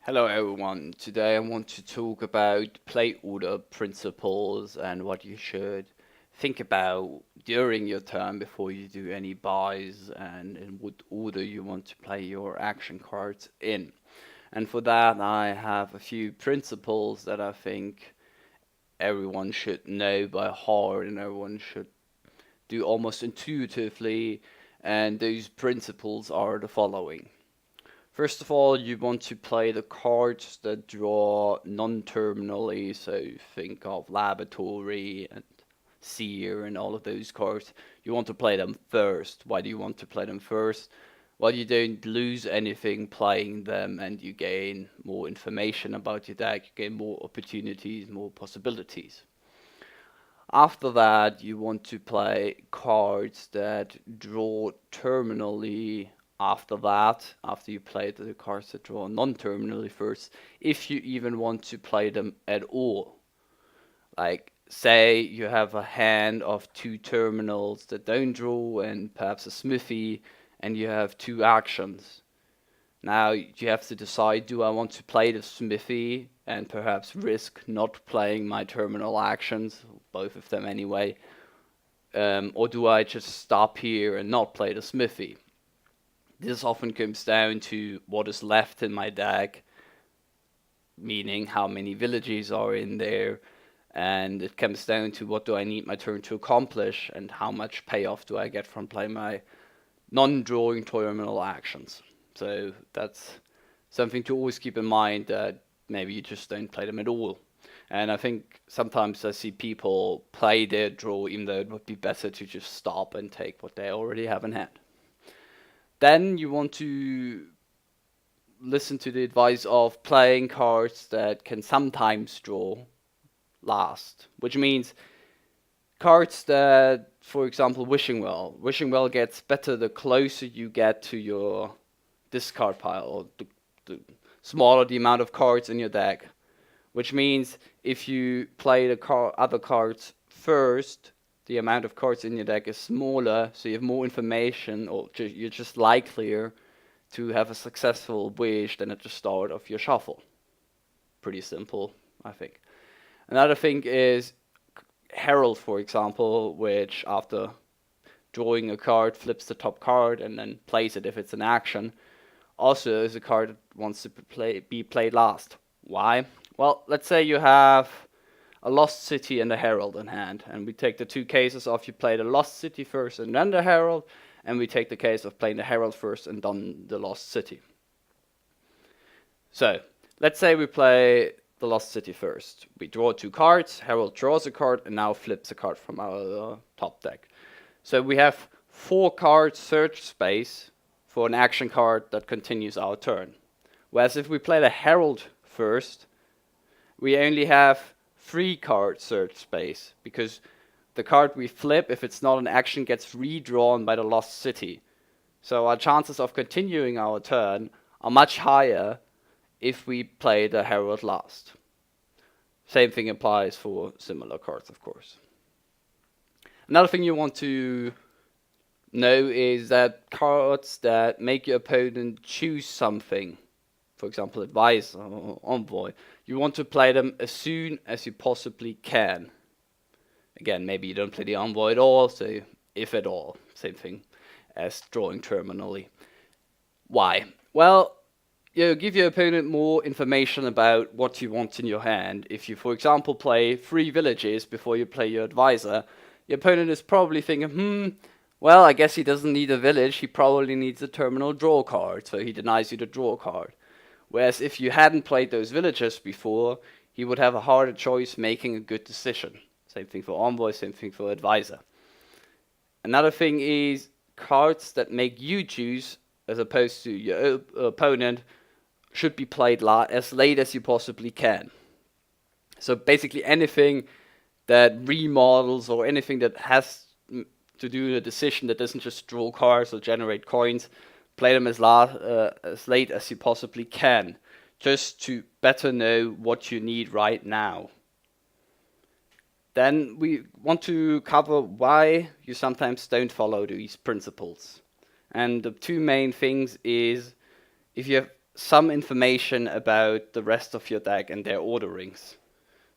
Hello everyone. Today I want to talk about play order principles and what you should think about during your turn before you do any buys and in what order you want to play your action cards in. And for that I have a few principles that I think everyone should know by heart and everyone should do almost intuitively, and those principles are the following. First of all, you want to play the cards that draw non-terminally, so think of Laboratory and Seer and all of those cards. You want to play them first. Why do you want to play them first? Well, you don't lose anything playing them and you gain more information about your deck, you gain more opportunities, more possibilities. After that, you want to play cards that draw terminally after that, after you play the cards that draw non-terminally first, if you even want to play them at all. Like, say you have a hand of two terminals that don't draw and perhaps a smithy, and you have two actions. Now you have to decide, do I want to play the smithy and perhaps risk not playing my terminal actions, both of them anyway, or do I just stop here and not play the smithy? This often comes down to what is left in my deck, meaning how many villages are in there, and it comes down to what do I need my turn to accomplish and how much payoff do I get from playing my non-drawing terminal actions. So that's something to always keep in mind, that maybe you just don't play them at all. And I think sometimes I see people play their draw even though it would be better to just stop and take what they already have in hand. Then you want to listen to the advice of playing cards that can sometimes draw last, which means cards that, for example, Wishing Well. Wishing Well gets better the closer you get to your discard pile, or the smaller the amount of cards in your deck. Which means if you play the other cards first, the amount of cards in your deck is smaller, so you have more information, or you're just likelier to have a successful wish than at the start of your shuffle. Pretty simple, I think. Another thing is Herald, for example, which after drawing a card flips the top card and then plays it if it's an action. Also is a card that wants to be played last. Why? Well, let's say you have a Lost City and a Herald in hand, and we take the two cases of you play the Lost City first and then the Herald, and we take the case of playing the Herald first and then the Lost City. So, let's say we play the Lost City first. We draw two cards, Herald draws a card, and now flips a card from our top deck. So we have 4 card search space for an action card that continues our turn. Whereas if we play the Herald first, we only have 3 card search space, because the card we flip, if it's not an action, gets redrawn by the Lost City. So our chances of continuing our turn are much higher if we play the Herald last. Same thing applies for similar cards, of course. Another thing you want to know is that cards that make your opponent choose something, for example Advisor or Envoy, you want to play them as soon as you possibly can. Again, maybe you don't play the Envoy at all, so if at all, same thing as drawing terminally. Why? Well, you give your opponent more information about what you want in your hand. If you, for example, play 3 villages before you play your Advisor, your opponent is probably thinking, well, I guess he doesn't need a village, he probably needs a terminal draw card, so he denies you the draw card. Whereas if you hadn't played those villages before, he would have a harder choice making a good decision. Same thing for Envoy, same thing for Advisor. Another thing is cards that make you choose, as opposed to your opponent, should be played as late as you possibly can. So basically anything that remodels or anything that has to do a decision that doesn't just draw cards or generate coins, play them as late as you possibly can, just to better know what you need right now. Then we want to cover why you sometimes don't follow these principles. And the 2 main things is, if you have some information about the rest of your deck and their orderings.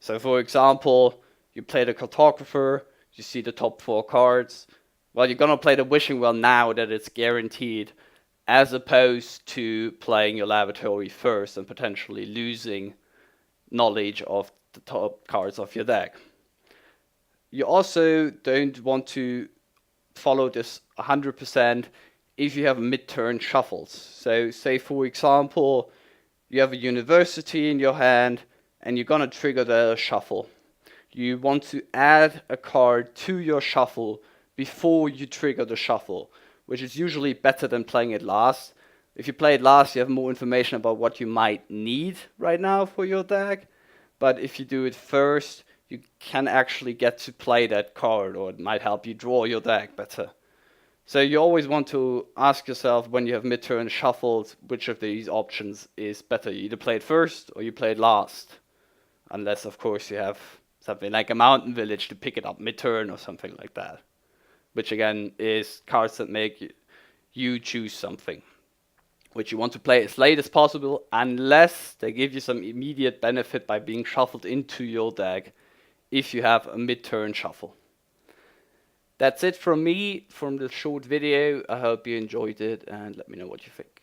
So for example, you play the Cartographer, you see the top 4 cards. Well, you're gonna play the Wishing Well now that it's guaranteed, as opposed to playing your Laboratory first and potentially losing knowledge of the top cards of your deck. You also don't want to follow this 100% if you have mid-turn shuffles. So say for example, you have a University in your hand and you're gonna trigger the shuffle. You want to add a card to your shuffle before you trigger the shuffle, which is usually better than playing it last. If you play it last, you have more information about what you might need right now for your deck. But if you do it first, you can actually get to play that card, or it might help you draw your deck better. So you always want to ask yourself when you have mid-turn shuffles, which of these options is better. You either play it first or you play it last. Unless, of course, you have something like a Mountain Village to pick it up mid-turn or something like that. Which again is cards that make you choose something. Which you want to play as late as possible, unless they give you some immediate benefit by being shuffled into your deck if you have a mid-turn shuffle. That's it from me from this short video. I hope you enjoyed it and let me know what you think.